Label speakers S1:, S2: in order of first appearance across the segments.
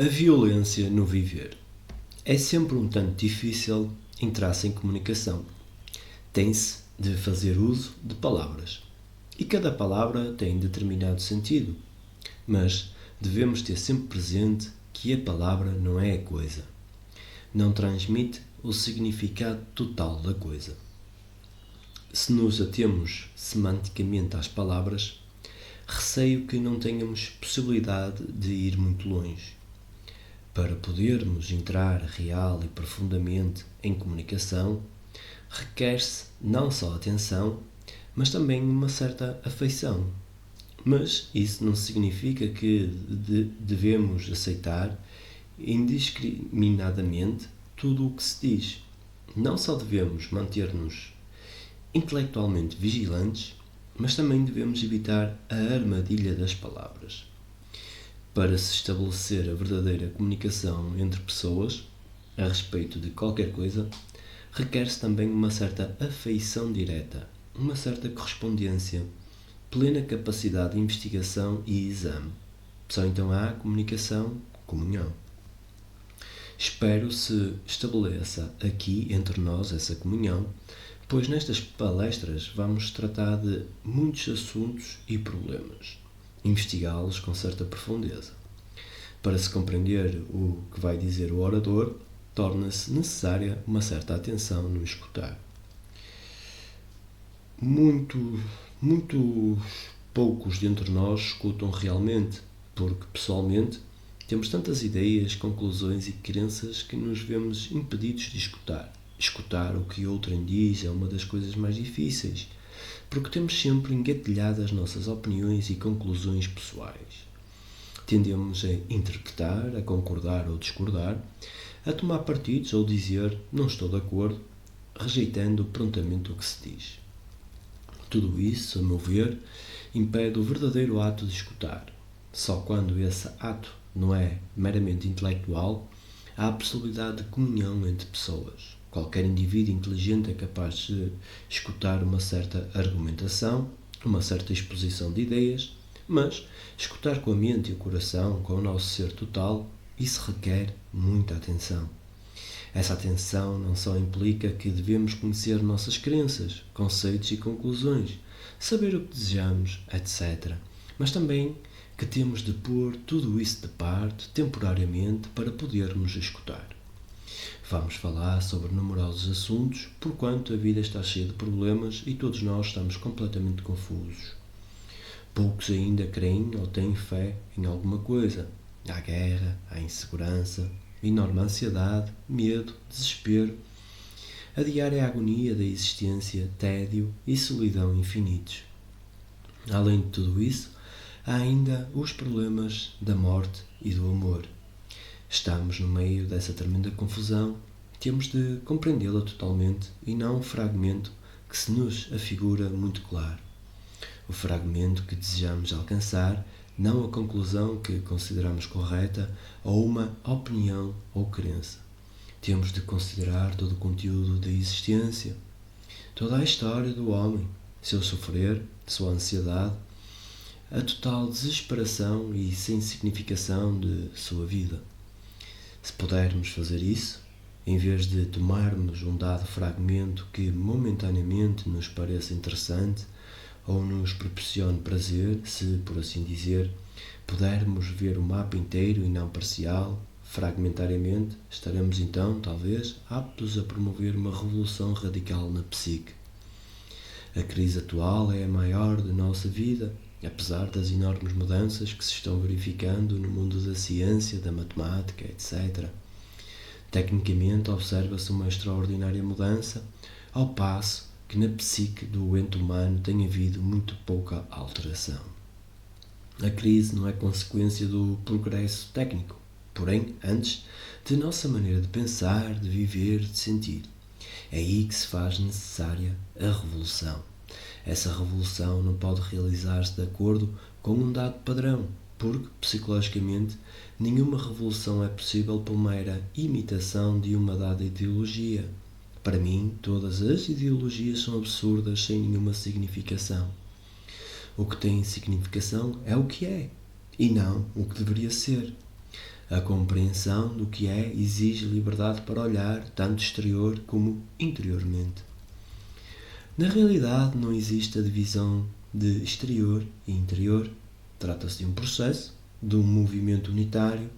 S1: A violência no viver. É sempre um tanto difícil entrar-se em comunicação. Tem-se de fazer uso de palavras. E cada palavra tem determinado sentido. Mas devemos ter sempre presente que a palavra não é a coisa. Não transmite o significado total da coisa. Se nos atemos semanticamente às palavras, receio que não tenhamos possibilidade de ir muito longe. Para podermos entrar real e profundamente em comunicação, requer-se não só atenção, mas também uma certa afeição. Mas isso não significa que devemos aceitar indiscriminadamente tudo o que se diz. Não só devemos manter-nos intelectualmente vigilantes, mas também devemos evitar a armadilha das palavras. Para se estabelecer a verdadeira comunicação entre pessoas, a respeito de qualquer coisa, requer-se também uma certa afeição direta, uma certa correspondência, plena capacidade de investigação e exame. Só então há comunhão. Espero se estabeleça aqui entre nós essa comunhão, pois nestas palestras vamos tratar de muitos assuntos e problemas, investigá-los com certa profundeza. Para se compreender o que vai dizer o orador, torna-se necessária uma certa atenção no escutar. Muitos poucos de entre nós escutam realmente, porque pessoalmente temos tantas ideias, conclusões e crenças que nos vemos impedidos de escutar. Escutar o que outrem diz é uma das coisas mais difíceis, porque temos sempre engatilhadas as nossas opiniões e conclusões pessoais. Tendemos a interpretar, a concordar ou discordar, a tomar partidos ou dizer não estou de acordo, rejeitando prontamente o que se diz. Tudo isso, a meu ver, impede o verdadeiro ato de escutar. Só quando esse ato não é meramente intelectual, há a possibilidade de comunhão entre pessoas. Qualquer indivíduo inteligente é capaz de escutar uma certa argumentação, uma certa exposição de ideias, mas escutar com a mente e o coração, com o nosso ser total, isso requer muita atenção. Essa atenção não só implica que devemos conhecer nossas crenças, conceitos e conclusões, saber o que desejamos, etc., mas também que temos de pôr tudo isso de parte temporariamente para podermos escutar. Vamos falar sobre numerosos assuntos, porquanto a vida está cheia de problemas e todos nós estamos completamente confusos. Poucos ainda creem ou têm fé em alguma coisa. Há guerra, há insegurança, enorme ansiedade, medo, desespero, a diária agonia da existência, tédio e solidão infinitos. Além de tudo isso, há ainda os problemas da morte e do amor. Estamos no meio dessa tremenda confusão, temos de compreendê-la totalmente e não um fragmento que se nos afigura muito claro. O fragmento que desejamos alcançar, não a conclusão que consideramos correta ou uma opinião ou crença. Temos de considerar todo o conteúdo da existência, toda a história do homem, seu sofrer, sua ansiedade, a total desesperação e sem significação de sua vida. Se pudermos fazer isso, em vez de tomarmos um dado fragmento que momentaneamente nos pareça interessante ou nos proporcione prazer, se, por assim dizer, pudermos ver o mapa inteiro e não parcial, fragmentariamente, estaremos então, talvez, aptos a promover uma revolução radical na psique. A crise atual é a maior da nossa vida, apesar das enormes mudanças que se estão verificando no mundo da ciência, da matemática, etc. Tecnicamente, observa-se uma extraordinária mudança, ao passo que na psique do ente humano tem havido muito pouca alteração. A crise não é consequência do progresso técnico, porém, antes, de nossa maneira de pensar, de viver, de sentir. É aí que se faz necessária a revolução. Essa revolução não pode realizar-se de acordo com um dado padrão, porque, psicologicamente, nenhuma revolução é possível por mera imitação de uma dada ideologia. Para mim, todas as ideologias são absurdas sem nenhuma significação. O que tem significação é o que é, e não o que deveria ser. A compreensão do que é exige liberdade para olhar tanto exterior como interiormente. Na realidade, não existe a divisão de exterior e interior. Trata-se de um processo, de um movimento unitário,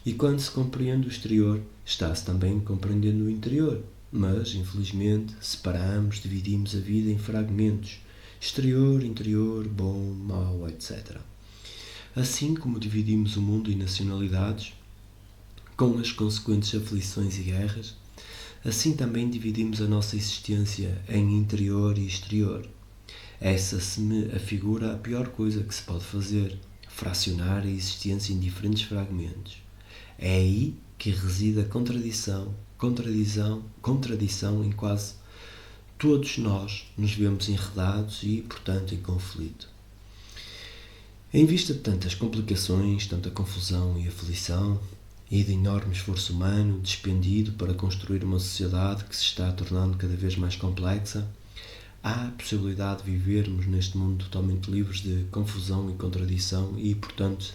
S1: e quando se compreende o exterior, está-se também compreendendo o interior. Mas, infelizmente, separamos, dividimos a vida em fragmentos: exterior, interior, bom, mau, etc. Assim como dividimos o mundo em nacionalidades, com as consequentes aflições e guerras, assim também dividimos a nossa existência em interior e exterior. Essa se me afigura a pior coisa que se pode fazer: fracionar a existência em diferentes fragmentos. É aí que reside a contradição em quase todos nós nos vemos enredados e, portanto, em conflito. Em vista de tantas complicações, tanta confusão e aflição, e de enorme esforço humano despendido para construir uma sociedade que se está tornando cada vez mais complexa, há a possibilidade de vivermos neste mundo totalmente livres de confusão e contradição e, portanto,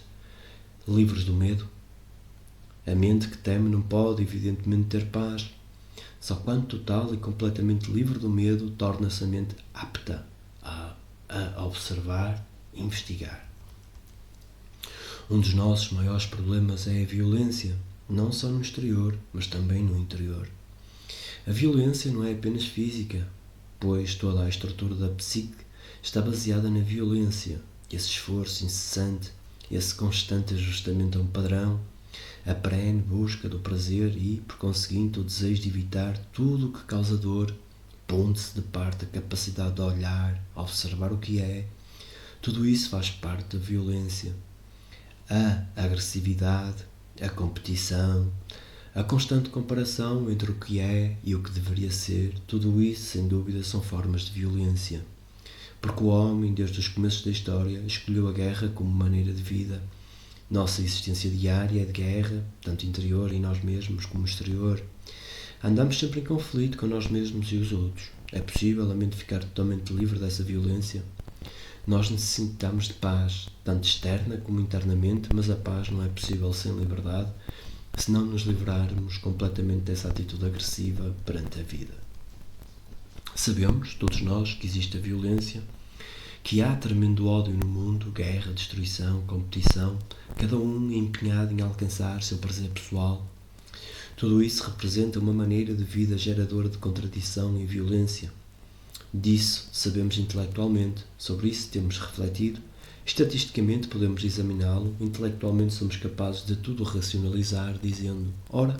S1: livres do medo? A mente que teme não pode, evidentemente, ter paz. Só quando total e completamente livre do medo torna-se a mente apta a observar e investigar. Um dos nossos maiores problemas é a violência, não só no exterior, mas também no interior. A violência não é apenas física, pois toda a estrutura da psique está baseada na violência. Esse esforço incessante, esse constante ajustamento a um padrão, a perene busca do prazer e, por conseguinte, o desejo de evitar tudo o que causa dor, pondo-se de parte a capacidade de olhar, observar o que é, tudo isso faz parte da violência. A agressividade, a competição, a constante comparação entre o que é e o que deveria ser, tudo isso, sem dúvida, são formas de violência. Porque o homem, desde os começos da história, escolheu a guerra como maneira de vida. Nossa existência diária é de guerra, tanto interior em nós mesmos como exterior. Andamos sempre em conflito com nós mesmos e os outros. É possível a mente ficar totalmente livre dessa violência? Nós necessitamos de paz, tanto externa como internamente, mas a paz não é possível sem liberdade, se não nos livrarmos completamente dessa atitude agressiva perante a vida. Sabemos, todos nós, que existe a violência, que há tremendo ódio no mundo, guerra, destruição, competição, cada um empenhado em alcançar seu prazer pessoal. Tudo isso representa uma maneira de vida geradora de contradição e violência. Disso sabemos intelectualmente, sobre isso temos refletido, estatisticamente podemos examiná-lo, intelectualmente somos capazes de tudo racionalizar, dizendo: ora,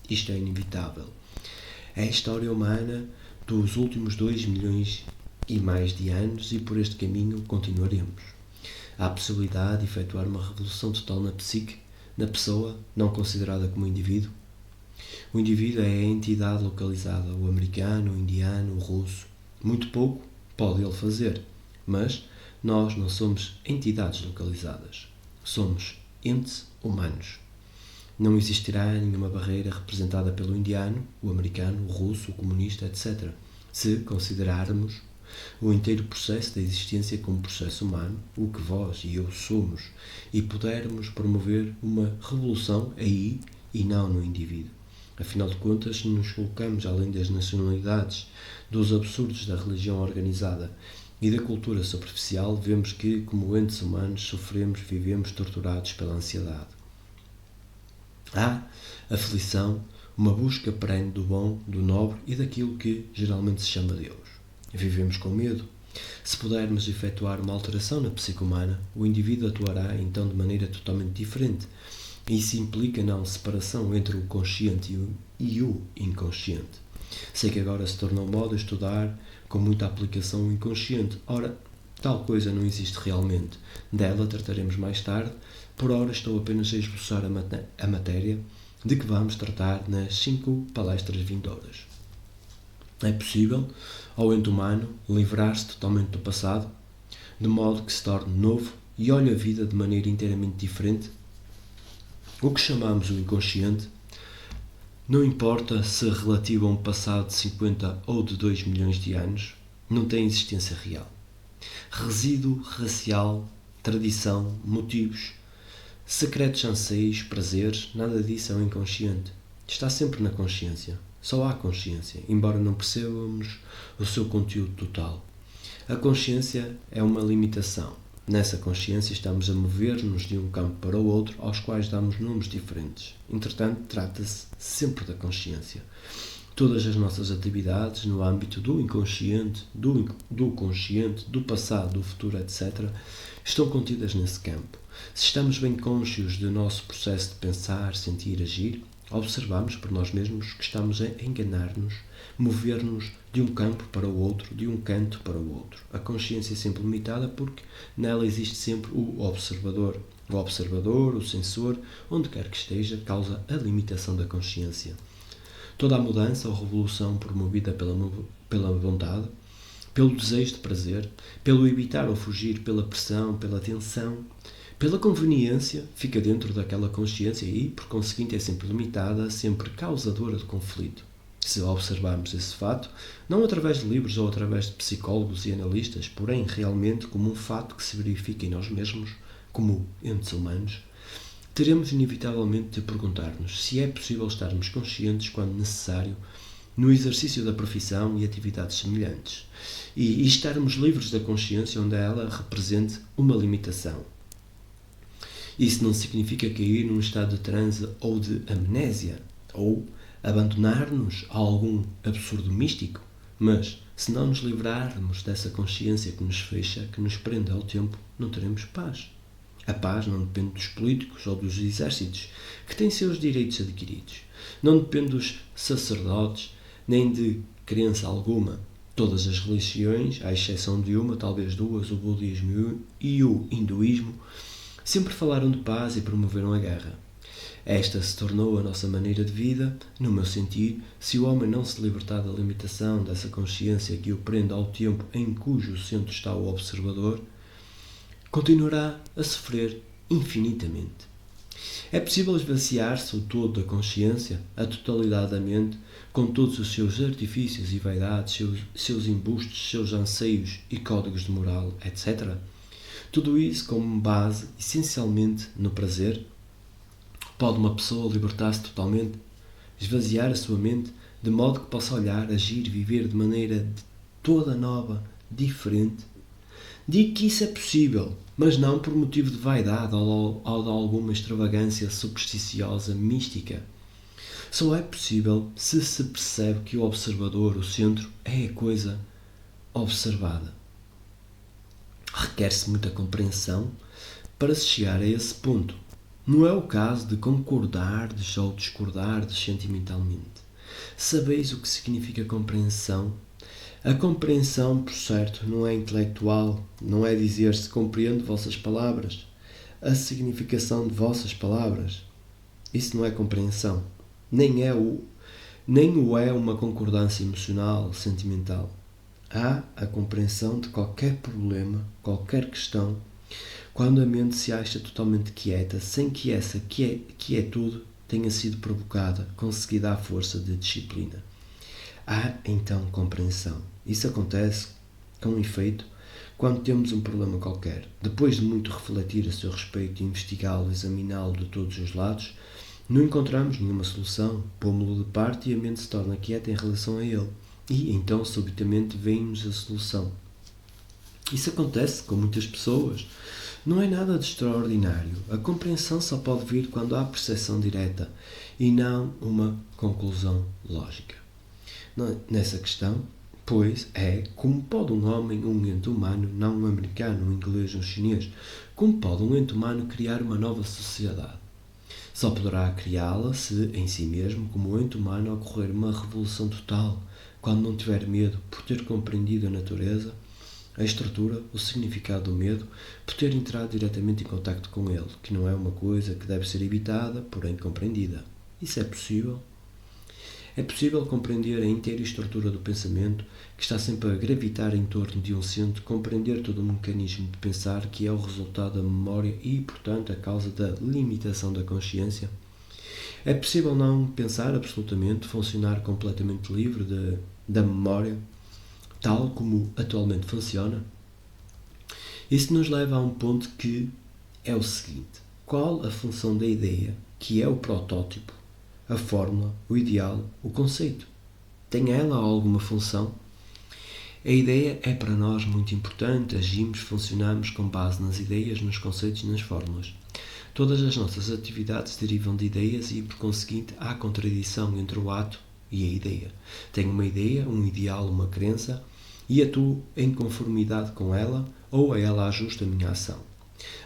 S1: isto é inevitável. É a história humana dos últimos 2 milhões e mais de anos e por este caminho continuaremos. Há a possibilidade de efetuar uma revolução total na psique, na pessoa, não considerada como indivíduo. O indivíduo é a entidade localizada, o americano, o indiano, o russo. Muito pouco pode ele fazer, mas nós não somos entidades localizadas. Somos entes humanos. Não existirá nenhuma barreira representada pelo indiano, o americano, o russo, o comunista, etc., se considerarmos o inteiro processo da existência como processo humano, o que vós e eu somos, e pudermos promover uma revolução aí e não no indivíduo. Afinal de contas, se nos colocamos além das nacionalidades, dos absurdos da religião organizada e da cultura superficial, vemos que, como entes humanos, sofremos, vivemos torturados pela ansiedade. Há aflição, uma busca perene do bom, do nobre e daquilo que geralmente se chama Deus. Vivemos com medo. Se pudermos efetuar uma alteração na psique humana, o indivíduo atuará então de maneira totalmente diferente. Isso implica não separação entre o consciente e o inconsciente. Sei que agora se tornou moda estudar com muita aplicação o inconsciente. Ora, tal coisa não existe realmente. Dela trataremos mais tarde. Por ora estou apenas a esboçar a matéria de que vamos tratar nas 5 palestras vindouras. É possível, ao ente humano, livrar-se totalmente do passado, de modo que se torne novo e olhe a vida de maneira inteiramente diferente? O que chamamos o inconsciente, não importa se relativo a um passado de 50 ou de 2 milhões de anos, não tem existência real. Resíduo racial, tradição, motivos, Secretos anseios, prazeres, nada disso é o inconsciente. Está sempre na consciência. Só há consciência, embora não percebamos o seu conteúdo total. A consciência é uma limitação. Nessa consciência estamos a mover-nos de um campo para o outro, aos quais damos nomes diferentes. Entretanto, trata-se sempre da consciência. Todas as nossas atividades no âmbito do inconsciente, do consciente, do passado, do futuro, etc., estão contidas nesse campo. Se estamos bem conscientes do nosso processo de pensar, sentir, agir, observamos por nós mesmos que estamos a enganar-nos, mover-nos de um campo para o outro, de um canto para o outro. A consciência é sempre limitada porque nela existe sempre o observador. O observador, o sensor, onde quer que esteja, causa a limitação da consciência. Toda a mudança ou revolução promovida pela vontade, pelo desejo de prazer, pelo evitar ou fugir, pela pressão, pela tensão, pela conveniência, fica dentro daquela consciência e, por conseguinte, é sempre limitada, sempre causadora de conflito. Se observarmos esse fato, não através de livros ou através de psicólogos e analistas, porém realmente como um fato que se verifica em nós mesmos, como entes humanos, teremos inevitavelmente de perguntar-nos se é possível estarmos conscientes quando necessário no exercício da profissão e atividades semelhantes, e estarmos livres da consciência onde ela represente uma limitação. Isso não significa cair num estado de transe ou de amnésia, ou abandonar-nos a algum absurdo místico, mas se não nos livrarmos dessa consciência que nos fecha, que nos prende ao tempo, não teremos paz. A paz não depende dos políticos ou dos exércitos, que têm seus direitos adquiridos. Não depende dos sacerdotes, nem de crença alguma. Todas as religiões, à exceção de uma, talvez duas, o budismo e o hinduísmo, sempre falaram de paz e promoveram a guerra. Esta se tornou a nossa maneira de vida, no meu sentir, se o homem não se libertar da limitação dessa consciência que o prende ao tempo em cujo centro está o observador, continuará a sofrer infinitamente. É possível esvaziar-se o todo da consciência, a totalidade da mente, com todos os seus artifícios e vaidades, seus embustes, seus anseios e códigos de moral, etc. Tudo isso como base, essencialmente, no prazer. Pode uma pessoa libertar-se totalmente, esvaziar a sua mente, de modo que possa olhar, agir, viver de maneira toda nova, diferente? Digo que isso é possível, mas não por motivo de vaidade ou de alguma extravagância supersticiosa, mística. Só é possível se se percebe que o observador, o centro, é a coisa observada. Requer-se muita compreensão para se chegar a esse ponto. Não é o caso de concordardes ou discordardes sentimentalmente. Sabeis o que significa compreensão? A compreensão, por certo, não é intelectual, não é dizer-se compreendo vossas palavras, a significação de vossas palavras. Isso não é compreensão, nem o é uma concordância emocional, sentimental. Há a compreensão de qualquer problema, qualquer questão, quando a mente se acha totalmente quieta, sem que essa quietude tenha sido provocada, conseguida à força de disciplina. Há então compreensão. Isso acontece, com efeito, quando temos um problema qualquer. Depois de muito refletir a seu respeito e investigá-lo, examiná-lo de todos os lados, não encontramos nenhuma solução, pômo-lo de parte e a mente se torna quieta em relação a ele. E então, subitamente, vem-nos a solução. Isso acontece com muitas pessoas. Não é nada de extraordinário. A compreensão só pode vir quando há percepção direta e não uma conclusão lógica. Nessa questão, pois, é como pode um homem, um ente humano, não um americano, um inglês, um chinês, como pode um ente humano criar uma nova sociedade? Só poderá criá-la se, em si mesmo, como ente humano, ocorrer uma revolução total, quando não tiver medo, por ter compreendido a natureza, a estrutura, o significado do medo, por ter entrado diretamente em contacto com ele, que não é uma coisa que deve ser evitada, porém compreendida. Isso é possível? É possível compreender a inteira estrutura do pensamento, que está sempre a gravitar em torno de um centro, compreender todo o mecanismo de pensar que é o resultado da memória e, portanto, a causa da limitação da consciência? É possível não pensar absolutamente, funcionar completamente livre da memória, tal como atualmente funciona? Isso nos leva a um ponto que é o seguinte. qual a função da ideia, que é o protótipo, a fórmula, o ideal, o conceito? Tem ela alguma função? A ideia é para nós muito importante, agimos, funcionamos com base nas ideias, nos conceitos e nas fórmulas. Todas as nossas atividades derivam de ideias e, por conseguinte, há contradição entre o ato e a ideia. Tenho uma ideia, um ideal, uma crença e atuo em conformidade com ela ou a ela ajusto a minha ação.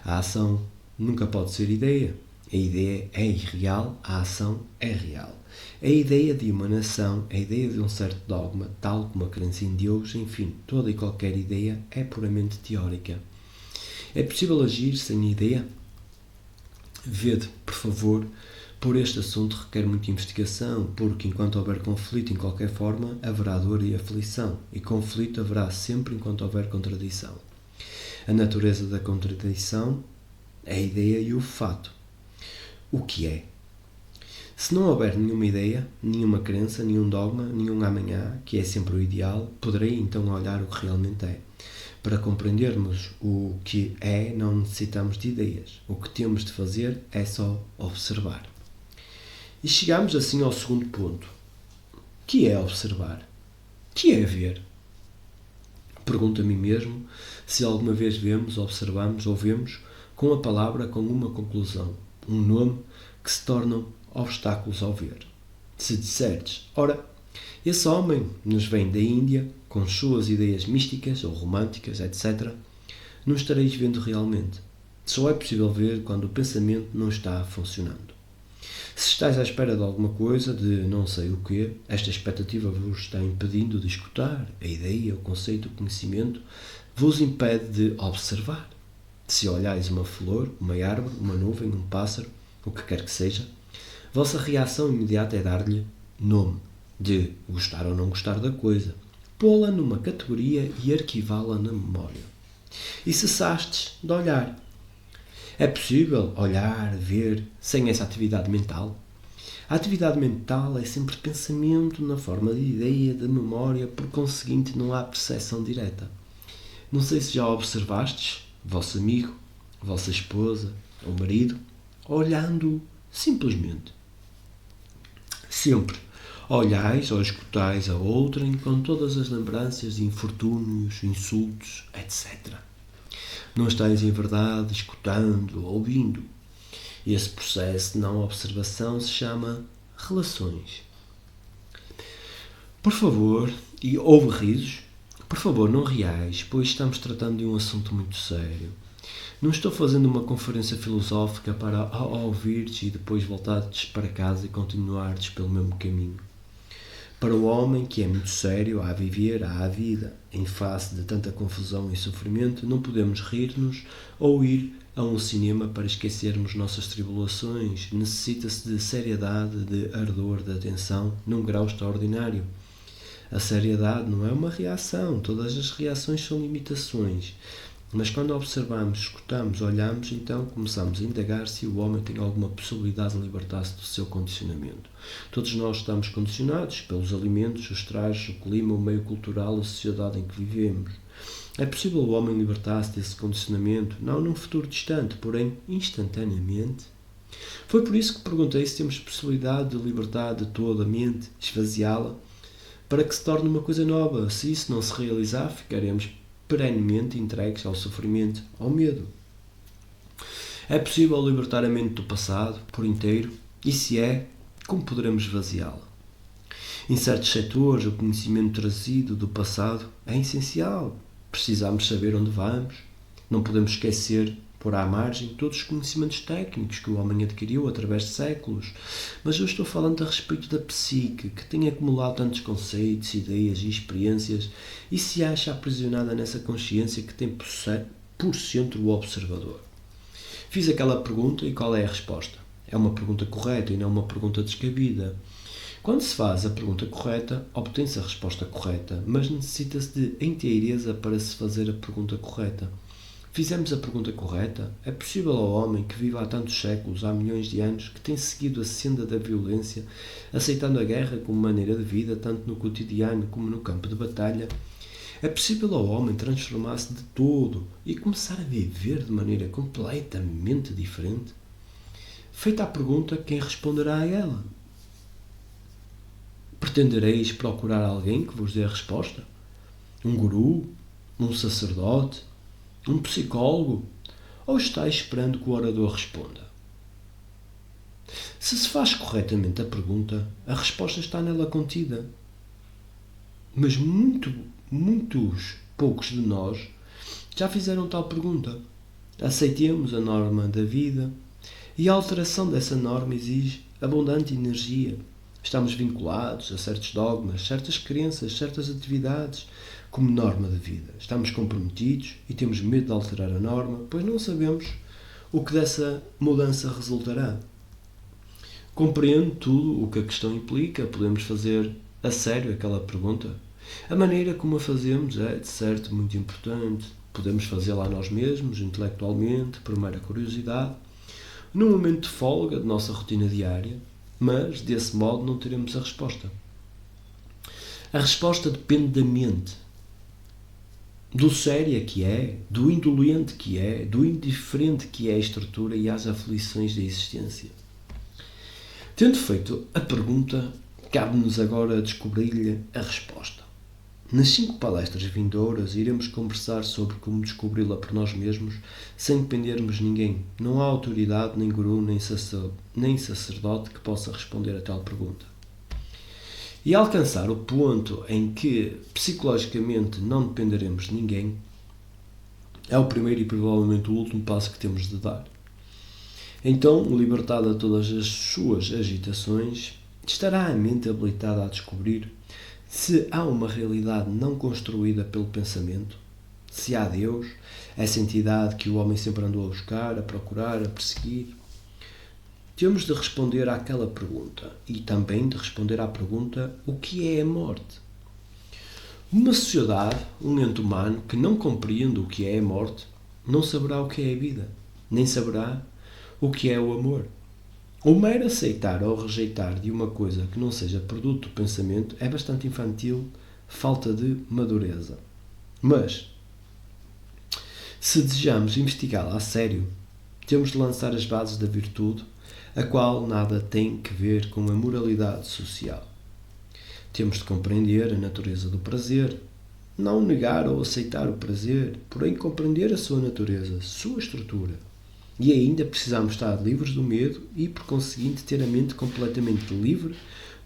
S1: A ação nunca pode ser ideia. A ideia é irreal, a ação é real. A ideia de uma nação, a ideia de um certo dogma, tal como a crença em Deus, enfim, toda e qualquer ideia é puramente teórica. É possível agir sem ideia? Vede, por favor, por este assunto requer muita investigação, porque enquanto houver conflito em qualquer forma, haverá dor e aflição, e conflito haverá sempre enquanto houver contradição. A natureza da contradição é a ideia e o fato. O que é? Se não houver nenhuma ideia, nenhuma crença, nenhum dogma, nenhum amanhã, que é sempre o ideal, poderei então olhar o que realmente é. Para compreendermos o que é, não necessitamos de ideias. O que temos de fazer é só observar. E chegamos assim ao segundo ponto. O que é observar? O que é ver? Pergunto a mim mesmo se alguma vez vemos, observamos ou vemos com a palavra com uma conclusão, um nome que se tornam obstáculos ao ver. Se disserdes, ora, esse homem nos vem da Índia com suas ideias místicas ou românticas, etc., não estareis vendo realmente. Só é possível ver quando o pensamento não está funcionando. Se estáis à espera de alguma coisa, de não sei o quê, esta expectativa vos está impedindo de escutar a ideia, o conceito, o conhecimento, vos impede de observar. Se olhais uma flor, uma árvore, uma nuvem, um pássaro, o que quer que seja, vossa reação imediata é dar-lhe nome, de gostar ou não gostar da coisa, pô-la numa categoria e arquivá-la na memória. E cessastes de olhar. É possível olhar, ver, sem essa atividade mental? A atividade mental é sempre pensamento na forma de ideia, de memória, por conseguinte não há percepção direta. Não sei se já observastes vosso amigo, vossa esposa ou marido, olhando simplesmente. Sempre olhais ou escutais a outrem com todas as lembranças de infortúnios, insultos, etc. Não estáis em verdade escutando, ouvindo. Esse processo de não observação se chama relações. Por favor, e houve risos, por favor não riais, pois estamos tratando de um assunto muito sério. Não estou fazendo uma conferência filosófica para ouvires e depois voltares para casa e continuares pelo mesmo caminho. Para o homem que é muito sério, há a viver, há a vida. Em face de tanta confusão e sofrimento, não podemos rir-nos ou ir a um cinema para esquecermos nossas tribulações. Necessita-se de seriedade, de ardor, de atenção, num grau extraordinário. A seriedade não é uma reação, todas as reações são limitações. Mas quando observamos, escutamos, olhamos, então começamos a indagar se o homem tem alguma possibilidade de libertar-se do seu condicionamento. Todos nós estamos condicionados pelos alimentos, os trajes, o clima, o meio cultural, a sociedade em que vivemos. É possível o homem libertar-se desse condicionamento? Não num futuro distante, porém instantaneamente. Foi por isso que perguntei se temos possibilidade de libertar de toda a mente, esvaziá-la, para que se torne uma coisa nova. Se isso não se realizar, ficaremos perenemente entregues ao sofrimento, ao medo. É possível libertar a mente do passado, por inteiro? E se é, como poderemos esvaziá-la? Em certos setores, o conhecimento trazido do passado é essencial. Precisamos saber onde vamos. Não podemos esquecer, pôr à margem, todos os conhecimentos técnicos que o homem adquiriu através de séculos. Mas eu estou falando a respeito da psique, que tem acumulado tantos conceitos, ideias e experiências e se acha aprisionada nessa consciência que tem por centro o observador. Fiz aquela pergunta e qual é a resposta? É uma pergunta correta e não uma pergunta descabida. Quando se faz a pergunta correta, obtém-se a resposta correta, mas necessita-se de inteireza para se fazer a pergunta correta. Fizemos a pergunta correta? É possível ao homem que vive há tantos séculos, há milhões de anos, que tem seguido a senda da violência, aceitando a guerra como maneira de vida, tanto no cotidiano como no campo de batalha? É possível ao homem transformar-se de todo e começar a viver de maneira completamente diferente? Feita a pergunta, quem responderá a ela? Pretendereis procurar alguém que vos dê a resposta? Um guru? Um sacerdote? Um psicólogo? Ou estáis esperando que o orador responda? Se faz corretamente a pergunta, a resposta está nela contida. Mas muitos poucos de nós já fizeram tal pergunta. Aceitemos a norma da vida e a alteração dessa norma exige abundante energia. Estamos vinculados a certos dogmas, certas crenças, certas atividades como norma da vida. Estamos comprometidos e temos medo de alterar a norma, pois não sabemos o que dessa mudança resultará. Compreendo tudo o que a questão implica, podemos fazer a sério aquela pergunta. A maneira como a fazemos é, de certo, muito importante. Podemos fazê-la a nós mesmos, intelectualmente, por mera curiosidade, num momento de folga de nossa rotina diária, mas, desse modo, não teremos a resposta. A resposta depende da mente, do séria que é, do indolente que é, do indiferente que é a estrutura e as aflições da existência. Tendo feito a pergunta, cabe-nos agora descobrir-lhe a resposta. Nas 5 palestras vindouras iremos conversar sobre como descobri-la por nós mesmos sem dependermos de ninguém. Não há autoridade, nem guru, nem sacerdote que possa responder a tal pergunta. E alcançar o ponto em que psicologicamente não dependeremos de ninguém é o primeiro e provavelmente o último passo que temos de dar. Então, libertada de todas as suas agitações, estará a mente habilitada a descobrir se há uma realidade não construída pelo pensamento, se há Deus, essa entidade que o homem sempre andou a buscar, a procurar, a perseguir. Temos de responder àquela pergunta e também de responder à pergunta: o que é a morte? Uma sociedade, um ente humano que não compreende o que é a morte, não saberá o que é a vida, nem saberá o que é o amor. O mero aceitar ou rejeitar de uma coisa que não seja produto do pensamento é bastante infantil, falta de madureza. Mas, se desejamos investigá-la a sério, temos de lançar as bases da virtude, a qual nada tem que ver com a moralidade social. Temos de compreender a natureza do prazer, não negar ou aceitar o prazer, porém compreender a sua natureza, sua estrutura. E ainda precisamos estar livres do medo e, por conseguinte, ter a mente completamente livre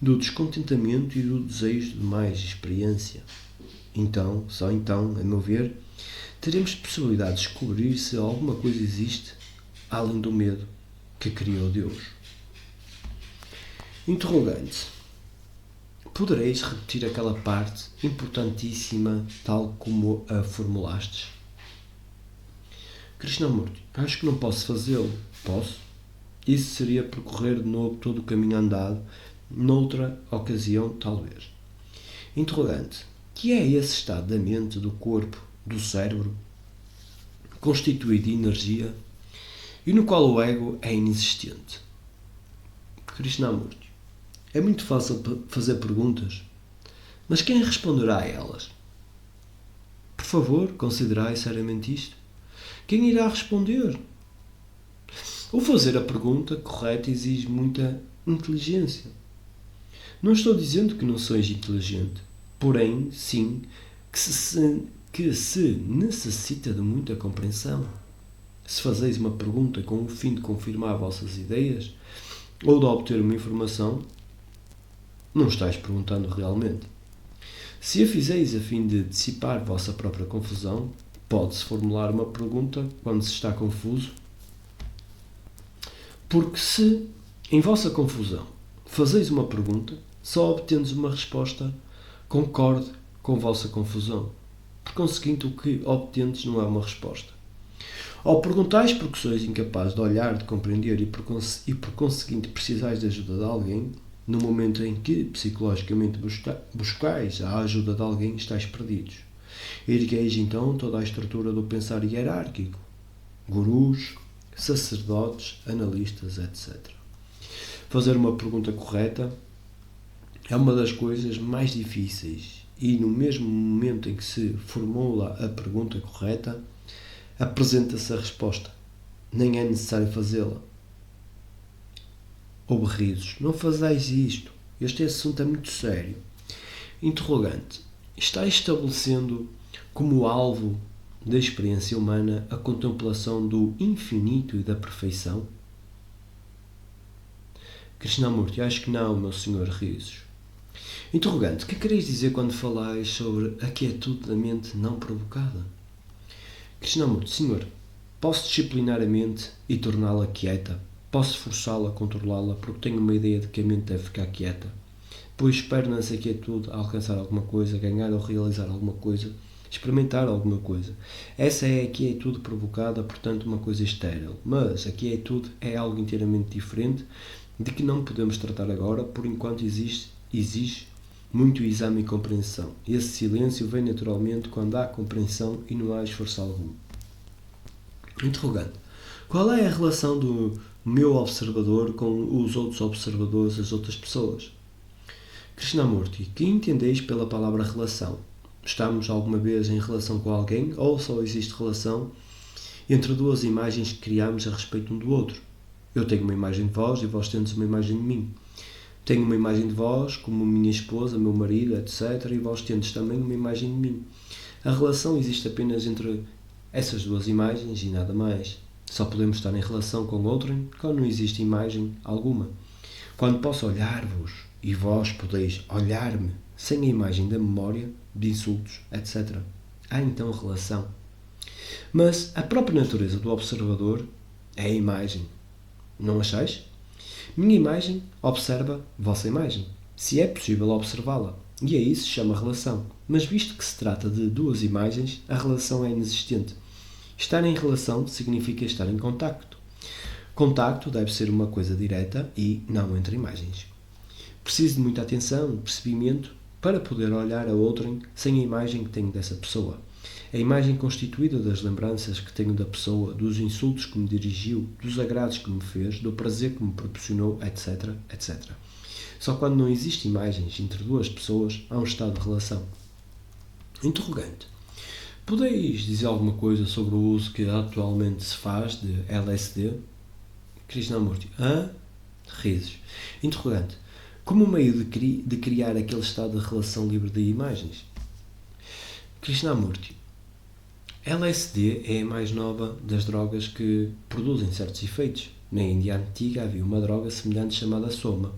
S1: do descontentamento e do desejo de mais experiência. Então, só então, a meu ver, teremos possibilidade de descobrir se alguma coisa existe além do medo que criou Deus. Interrogante. Podereis repetir aquela parte importantíssima tal como a formulastes? Krishnamurti, acho que não posso fazê-lo. Posso? Isso seria percorrer de novo todo o caminho andado, noutra ocasião, talvez. Interrogante. Que é esse estado da mente, do corpo, do cérebro, constituído de energia, e no qual o ego é inexistente? Krishnamurti. É muito fácil fazer perguntas, mas quem responderá a elas? Por favor, considerai seriamente isto. Quem irá responder? O fazer a pergunta correta exige muita inteligência. Não estou dizendo que não sois inteligente, porém, sim, que se necessita de muita compreensão. Se fazeis uma pergunta com o fim de confirmar vossas ideias ou de obter uma informação, não estáis perguntando realmente. Se a fizeis a fim de dissipar vossa própria confusão, pode-se formular uma pergunta quando se está confuso, porque se, em vossa confusão, fazeis uma pergunta, só obtendes uma resposta concorde com vossa confusão. Por conseguinte, o que obtendes não é uma resposta. Ao perguntais porque sois incapazes de olhar, de compreender e por conseguinte precisais de ajuda de alguém, no momento em que psicologicamente buscais a ajuda de alguém, estáis perdidos. Ergueis então toda a estrutura do pensar hierárquico, gurus, sacerdotes, analistas, etc. Fazer uma pergunta correta é uma das coisas mais difíceis e no mesmo momento em que se formula a pergunta correta, apresenta-se a resposta. Nem é necessário fazê-la. Houve risos. Não fazais isto. Este assunto é muito sério. Interrogante. Está estabelecendo como alvo da experiência humana a contemplação do infinito e da perfeição? Krishnamurti, acho que não, meu senhor Risos. Interrogante. Que quereis dizer quando falais sobre a quietude da mente não provocada? Krishnamurti, senhor, posso disciplinar a mente e torná-la quieta? Posso forçá-la a controlá-la porque tenho uma ideia de que a mente deve ficar quieta? Pois espero nessa quietude alcançar alguma coisa, ganhar ou realizar alguma coisa, experimentar alguma coisa. Essa é a quietude provocada, portanto, uma coisa estéril. Mas a quietude é algo inteiramente diferente de que não podemos tratar agora, por enquanto exige muito exame e compreensão. Esse silêncio vem naturalmente quando há compreensão e não há esforço algum. Interrogante. Qual é a relação do meu observador com os outros observadores, as outras pessoas? Krishnamurti, que entendeis pela palavra relação? Estamos alguma vez em relação com alguém ou só existe relação entre duas imagens que criamos a respeito um do outro? Eu tenho uma imagem de vós e vós tendes uma imagem de mim. Tenho uma imagem de vós como minha esposa, meu marido, etc. E vós tendes também uma imagem de mim. A relação existe apenas entre essas duas imagens e nada mais. Só podemos estar em relação com outrem quando não existe imagem alguma. Quando posso olhar-vos e vós podeis olhar-me sem a imagem da memória, de insultos, etc. Há então relação. Mas a própria natureza do observador é a imagem. Não achais? Minha imagem observa vossa imagem, se é possível observá-la, e a isso se chama relação. Mas visto que se trata de duas imagens, a relação é inexistente. Estar em relação significa estar em contacto. Contacto deve ser uma coisa direta e não entre imagens. Preciso de muita atenção, percebimento, para poder olhar a outrem sem a imagem que tenho dessa pessoa. A imagem constituída das lembranças que tenho da pessoa, dos insultos que me dirigiu, dos agrados que me fez, do prazer que me proporcionou, etc, etc. Só quando não existe imagens entre duas pessoas, há um estado de relação. Interrogante. Podeis dizer alguma coisa sobre o uso que atualmente se faz de LSD? Krishnamurti. Risos. Interrogante. Como meio de criar aquele estado de relação livre de imagens? Krishnamurti. LSD é a mais nova das drogas que produzem certos efeitos. Na Índia antiga havia uma droga semelhante chamada Soma.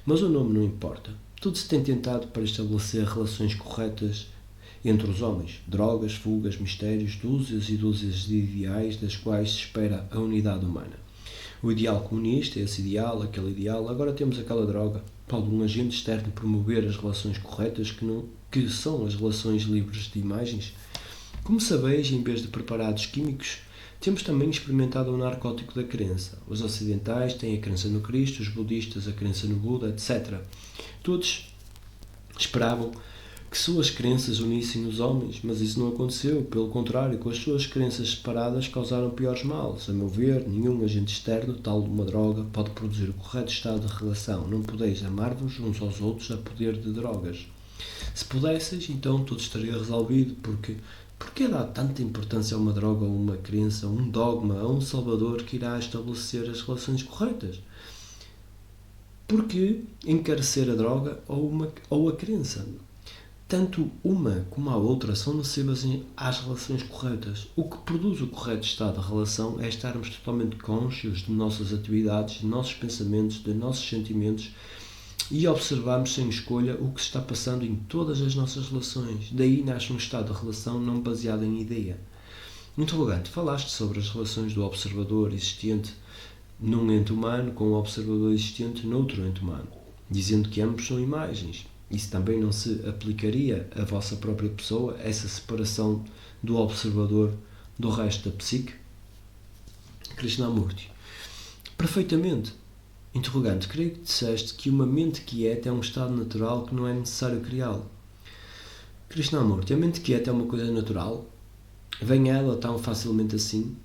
S1: Mas o nome não importa. Tudo se tem tentado para estabelecer relações corretas entre os homens. Drogas, fugas, mistérios, dúzias e dúzias de ideais das quais se espera a unidade humana. O ideal comunista, esse ideal, aquele ideal, agora temos aquela droga. Pode um agente externo promover as relações corretas que são as relações livres de imagens? Como sabeis, em vez de preparados químicos, temos também experimentado o narcótico da crença. Os ocidentais têm a crença no Cristo, os budistas a crença no Buda, etc. Todos esperavam que suas crenças unissem os homens, mas isso não aconteceu. Pelo contrário, com as suas crenças separadas causaram piores males. A meu ver, nenhum agente externo, tal de uma droga, pode produzir o correto estado de relação. Não podeis amar-vos uns aos outros a poder de drogas. Se pudesseis, então tudo estaria resolvido, porque dá tanta importância a uma droga, a uma crença, a um dogma, a um salvador que irá estabelecer as relações corretas? Porque encarecer a droga ou a crença? Tanto uma como a outra são nocivas às relações corretas. O que produz o correto estado de relação é estarmos totalmente conscientes de nossas atividades, de nossos pensamentos, de nossos sentimentos e observarmos sem escolha o que se está passando em todas as nossas relações. Daí nasce um estado de relação não baseado em ideia. Interrogante, falaste sobre as relações do observador existente num ente humano com o observador existente noutro ente humano, dizendo que ambos são imagens. Isso também não se aplicaria à vossa própria pessoa, essa separação do observador do resto da psique? Krishnamurti. Perfeitamente. Interrogante. Creio que disseste que uma mente quieta é um estado natural que não é necessário criá-lo. Krishnamurti. A mente quieta é uma coisa natural? Vem ela tão facilmente assim?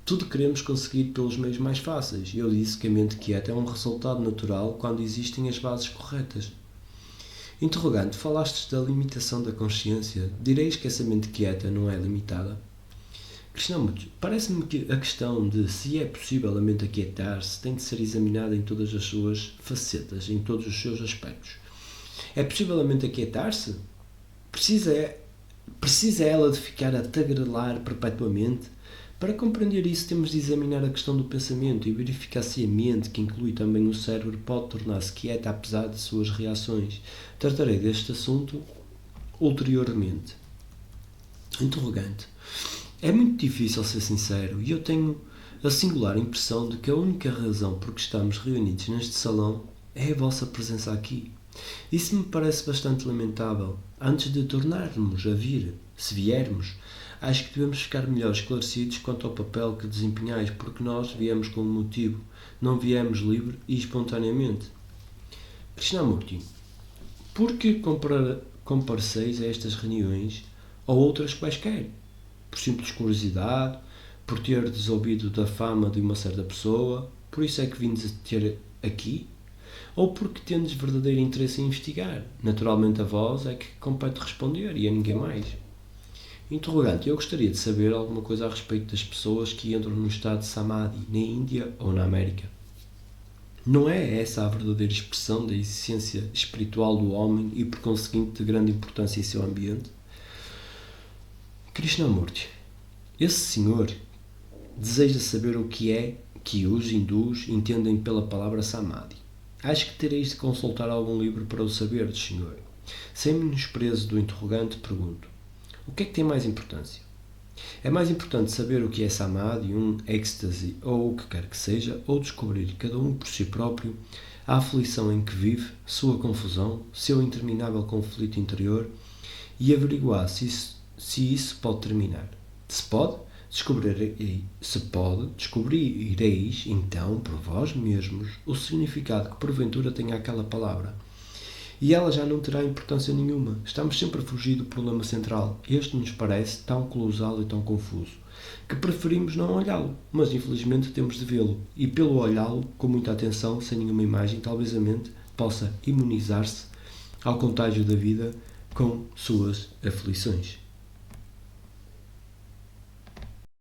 S1: Tudo queremos conseguir pelos meios mais fáceis. Eu disse que a mente quieta é um resultado natural quando existem as bases corretas. Interrogante, falastes da limitação da consciência. Direis que essa mente quieta não é limitada? Krishnamurti, parece-me que a questão de se é possível a mente aquietar-se tem de ser examinada em todas as suas facetas, em todos os seus aspectos. É possível a mente aquietar-se? Precisa ela de ficar a tagarelar perpetuamente? Para compreender isso, temos de examinar a questão do pensamento e verificar se a mente, que inclui também o cérebro, pode tornar-se quieta apesar de suas reações. Tratarei deste assunto ulteriormente. Interrogante. É muito difícil ser sincero e eu tenho a singular impressão de que a única razão por que estamos reunidos neste salão é a vossa presença aqui. Isso me parece bastante lamentável. Antes de tornarmos a vir, se viermos, acho que devemos ficar melhor esclarecidos quanto ao papel que desempenhais, porque nós viemos com um motivo, não viemos livre e espontaneamente. Krishnamurti, por que compareceis a estas reuniões ou outras quaisquer? Por simples curiosidade, por terdes ouvido da fama de uma certa pessoa, por isso é que vindes a ter aqui? Ou porque tendes verdadeiro interesse em investigar? Naturalmente a vós é que compete responder e a ninguém mais. Interrogante, eu gostaria de saber alguma coisa a respeito das pessoas que entram no estado de Samadhi, na Índia ou na América. Não é essa a verdadeira expressão da essência espiritual do homem e, por conseguinte, de grande importância em seu ambiente? Krishnamurti, esse senhor deseja saber o que é que os hindus entendem pela palavra Samadhi. Acho que tereis de consultar algum livro para o saber, senhor. Sem menosprezo do interrogante, pergunto: o que é que tem mais importância? É mais importante saber o que é Samadhi, um êxtase ou o que quer que seja, ou descobrir, cada um por si próprio, a aflição em que vive, sua confusão, seu interminável conflito interior e averiguar se isso pode terminar. Se pode, descobrireis, então, por vós mesmos, o significado que porventura tenha aquela palavra. E ela já não terá importância nenhuma. Estamos sempre a fugir do problema central. Este nos parece tão colossal e tão confuso, que preferimos não olhá-lo, mas infelizmente temos de vê-lo. E pelo olhá-lo, com muita atenção, sem nenhuma imagem, talvez a mente possa imunizar-se ao contágio da vida com suas aflições.